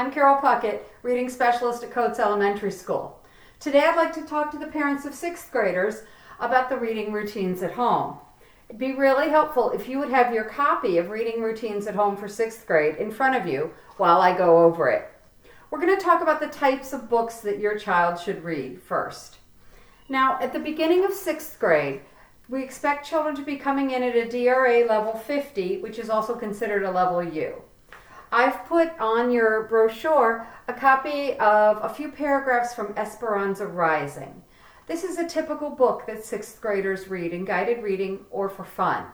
I'm Carole Puckett, reading specialist at Coates Elementary School. Today I'd like to talk to the parents of 6th graders about the reading routines at home. It'd be really helpful if you would have your copy of Reading Routines at Home for 6th grade in front of you while I go over it. We're going to talk about the types of books that your child should read first. Now, at the beginning of 6th grade, we expect children to be coming in at a DRA level 50, which is also considered a level U. I've put on your brochure a copy of a few paragraphs from Esperanza Rising. This is a typical book that 6th graders read in guided reading or for fun.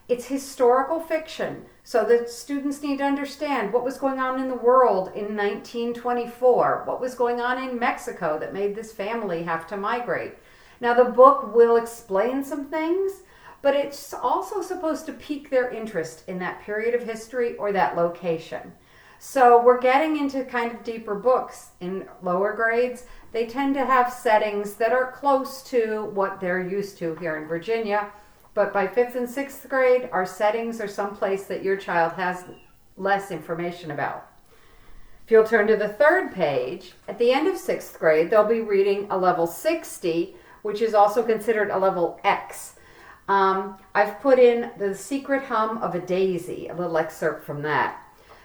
It's historical fiction, so that students need to understand what was going on in the world in 1924, what was going on in Mexico that made this family have to migrate. Now, the book will explain some things, but it's also supposed to pique their interest in that period of history or that location. So we're getting into kind of deeper books in lower grades. They tend to have settings that are close to what they're used to here in Virginia. But by 5th and 6th grade, our settings are someplace that your child has less information about. If you'll turn to the third page, at the end of 6th grade, they'll be reading a level 60, which is also considered a level X. I've put in The Secret Hum of a Daisy, a little excerpt from that.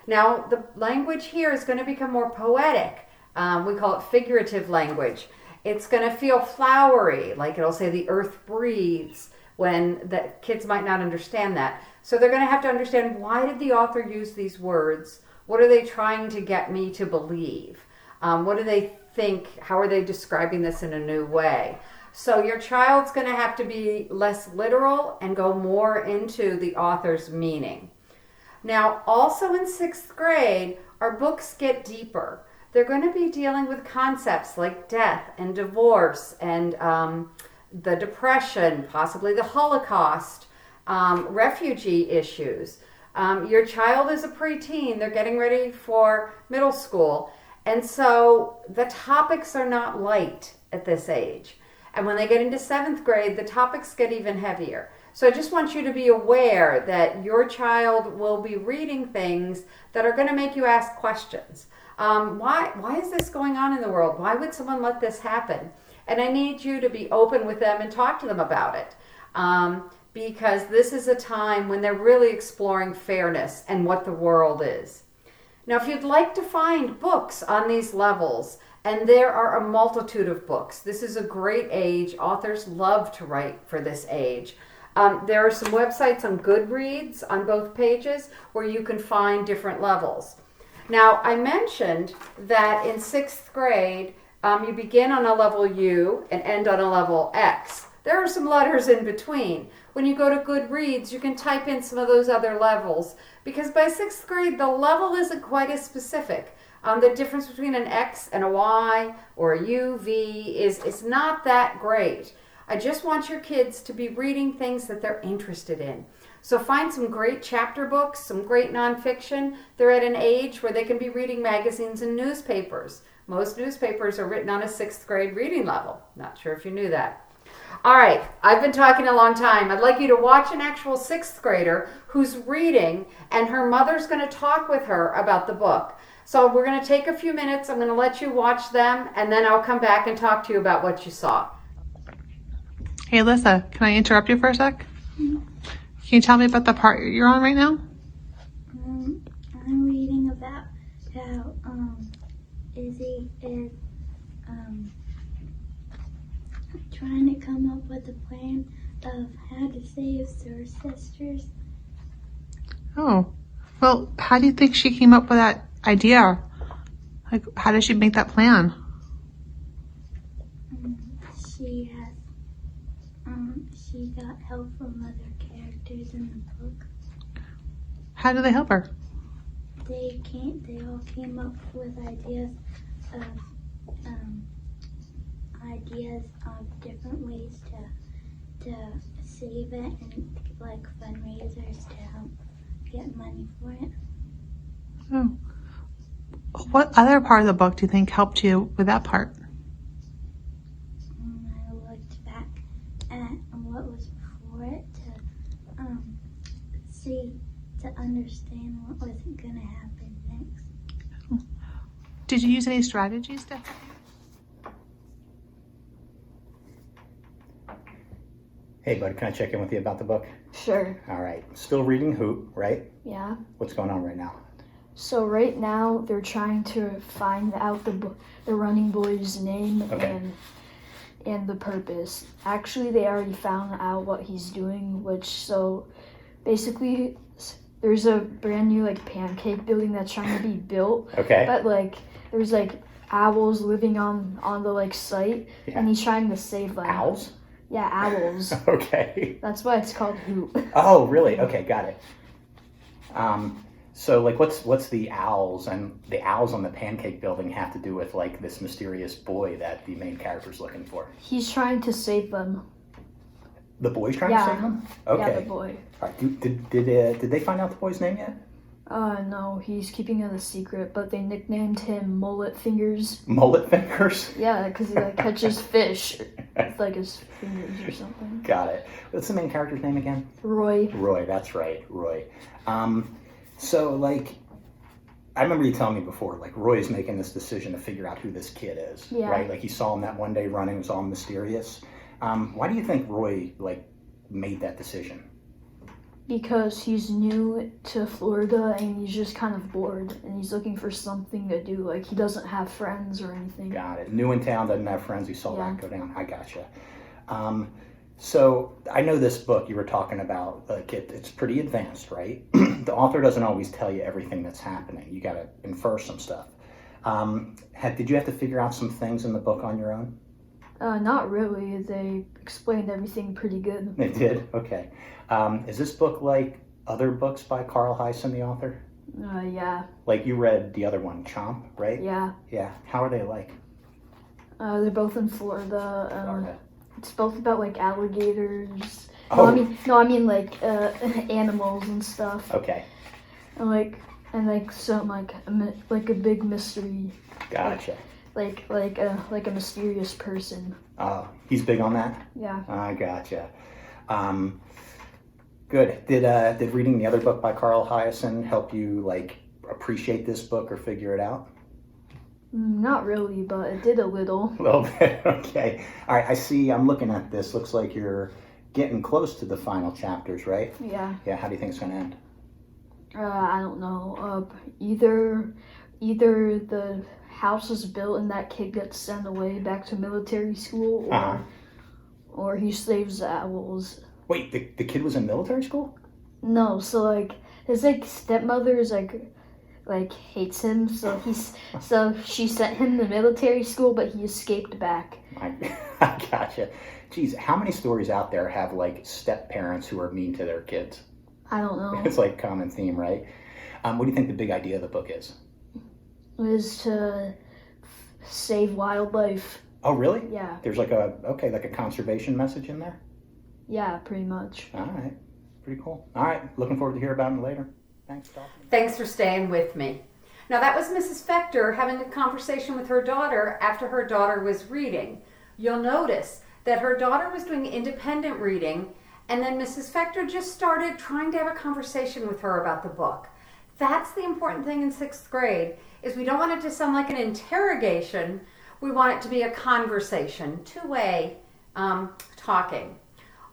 Now, the language here is going to become more poetic. We call it figurative language. It's going to feel flowery, like it'll say the earth breathes, when the kids might not understand that. So they're going to have to understand, why did the author use these words? What are they trying to get me to believe? What do they think? How are they describing this in a new way? So your child's going to have to be less literal and go more into the author's meaning. Now, also in 6th grade, our books get deeper. They're going to be dealing with concepts like death and divorce and the Depression, possibly the Holocaust, refugee issues. Your child is a preteen. They're getting ready for middle school. And so the topics are not light at this age. And when they get into 7th grade, the topics get even heavier. So I just want you to be aware that your child will be reading things that are going to make you ask questions. Why is this going on in the world? Why would someone let this happen? And I need you to be open with them and talk to them about it. Because this is a time when they're really exploring fairness and what the world is. Now, if you'd like to find books on these levels, and there are a multitude of books. This is a great age. Authors love to write for this age. There are some websites on Goodreads on both pages where you can find different levels. Now, I mentioned that in 6th grade, you begin on a level U and end on a level X. There are some letters in between. When you go to Goodreads, you can type in some of those other levels, because by 6th grade, the level isn't quite as specific. The difference between an X and a Y or a U, V is not that great. I just want your kids to be reading things that they're interested in. So find some great chapter books, some great nonfiction. They're at an age where they can be reading magazines and newspapers. Most newspapers are written on a 6th grade reading level. Not sure if you knew that. All right, I've been talking a long time. I'd like you to watch an actual 6th grader who's reading, and her mother's going to talk with her about the book. So we're going to take a few minutes. I'm going to let you watch them, and then I'll come back and talk to you about what you saw. Hey, Alyssa, can I interrupt you for a sec? Can you tell me about the part you're on right now? I'm reading about how Izzy is trying to come up with a plan of how to save her sisters. Oh, well, how do you think she came up with that idea? Like, how did she make that plan? She has, she got help from other characters in the book. How do they help her? They all came up with ideas of different ways to save it, and like fundraisers to help get money for it. Oh. What other part of the book do you think helped you with that part? I looked back at what was before it to understand what was going to happen next. Did you use any strategies to? Hey, bud, can I check in with you about the book? Sure. All right. Still reading Hoot, right? Yeah. What's going on right now? So right now they're trying to find out the running boy's name Okay. and the purpose. Actually, they already found out what he's doing, so basically there's a brand new like pancake building that's trying to be built. Okay. But like there's like owls living on the like site, Yeah. and he's trying to save them. Owls? Yeah, owls. Okay. That's why it's called Hoot. Oh, really? Okay, got it. So like what's the owls and the owls on the pancake building have to do with like this mysterious boy that the main character's looking for? He's trying to save them. The boy's trying Yeah. to save them? Yeah, Okay. the boy. All right. Did they find out the boy's name yet? No, he's keeping it a secret, but they nicknamed him Mullet Fingers. Mullet fingers? Yeah, because he like catches fish with like his fingers or something. Got it. What's the main character's name again? Roy. Roy, that's right, Roy. So like, I remember you telling me before, like Roy's making this decision to figure out who this kid is, Yeah. right? Like he saw him that one day running, it was all mysterious. Why do you think Roy like made that decision? Because he's new to Florida and he's just kind of bored and he's looking for something to do. Like he doesn't have friends or anything. Got it. New in town, doesn't have friends. He saw Yeah. that go down. I gotcha. So I know this book you were talking about, like it's pretty advanced, right? The author doesn't always tell you everything that's happening. You got to infer some stuff. Did you have to figure out some things in the book on your own? Not really. They explained everything pretty good. They did? Okay. Is this book like other books by Carole Puckett, the author? Yeah. Like you read the other one, Chomp, right? Yeah. Yeah. How are they like? They're both in Florida. Florida. It's both about like alligators. Oh. I mean like animals and stuff. Okay. And some like a big mystery. Gotcha. Like a mysterious person. He's big on that? Yeah. I gotcha. Good. Did reading the other book by Carole Puckett help you like appreciate this book or figure it out? Not really, but it did a little. A little bit. Okay. All right. I see. I'm looking at this. Looks like you're getting close to the final chapters, right? Yeah. Yeah. How do you think it's going to end? I don't know. Either the house is built and that kid gets sent away back to military school, or he saves the owls. Wait, the kid was in military school? No, so like his like stepmother is like hates him, so she sent him to military school, but he escaped back. I gotcha. Geez, how many stories out there have like step parents who are mean to their kids? I don't know. It's like common theme, right? What do you think the big idea of the book is? Is to save wildlife. Oh, really? Yeah. There's like a conservation message in there? Yeah, pretty much. All right. Pretty cool. All right. Looking forward to hear about it later. Thanks, Dolphin. Thanks for staying with me. Now that was Mrs. Fector having a conversation with her daughter after her daughter was reading. You'll notice that her daughter was doing independent reading, and then Mrs. Fector just started trying to have a conversation with her about the book. That's the important thing in 6th grade, is we don't want it to sound like an interrogation. We want it to be a conversation, two-way talking.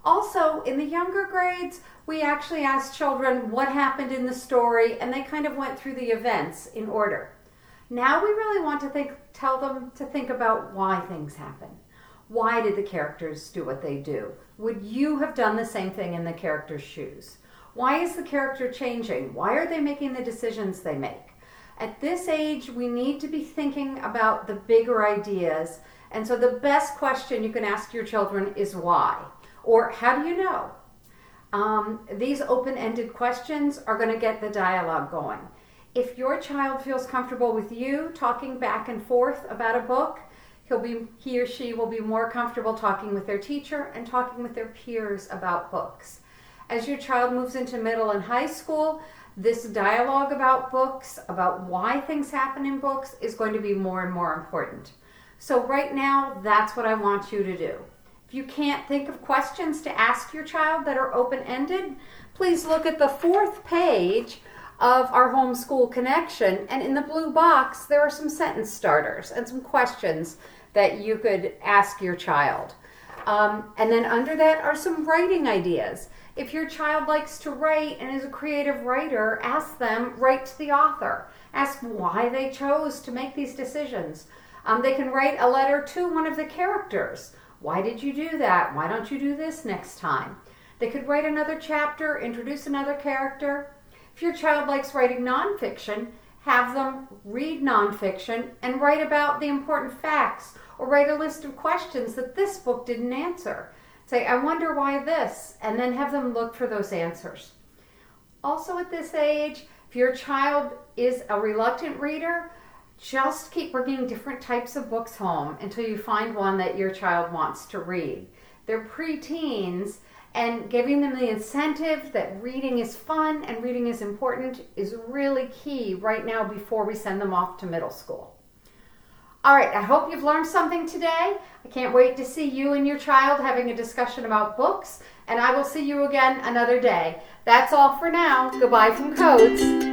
Also, in the younger grades, we actually asked children what happened in the story, and they kind of went through the events in order. Now we really want to tell them to think about why things happen. Why did the characters do what they do? Would you have done the same thing in the character's shoes? Why is the character changing? Why are they making the decisions they make? At this age, we need to be thinking about the bigger ideas. And so the best question you can ask your children is why? Or how do you know? These open-ended questions are going to get the dialogue going. If your child feels comfortable with you talking back and forth about a book, he or she will be more comfortable talking with their teacher and talking with their peers about books. As your child moves into middle and high school, this dialogue about books, about why things happen in books, is going to be more and more important. So right now, that's what I want you to do. If you can't think of questions to ask your child that are open-ended, please look at the 4th page of our homeschool connection. And in the blue box, there are some sentence starters and some questions that you could ask your child. And then under that are some writing ideas. If your child likes to write and is a creative writer, ask them, write to the author. Ask why they chose to make these decisions. They can write a letter to one of the characters. Why did you do that? Why don't you do this next time? They could write another chapter, introduce another character. If your child likes writing nonfiction, have them read nonfiction and write about the important facts, or write a list of questions that this book didn't answer. Say, I wonder why this, and then have them look for those answers. Also at this age, if your child is a reluctant reader, just keep bringing different types of books home until you find one that your child wants to read. They're preteens, and giving them the incentive that reading is fun and reading is important is really key right now before we send them off to middle school. All right, I hope you've learned something today. I can't wait to see you and your child having a discussion about books, and I will see you again another day. That's all for now. Goodbye from Codes.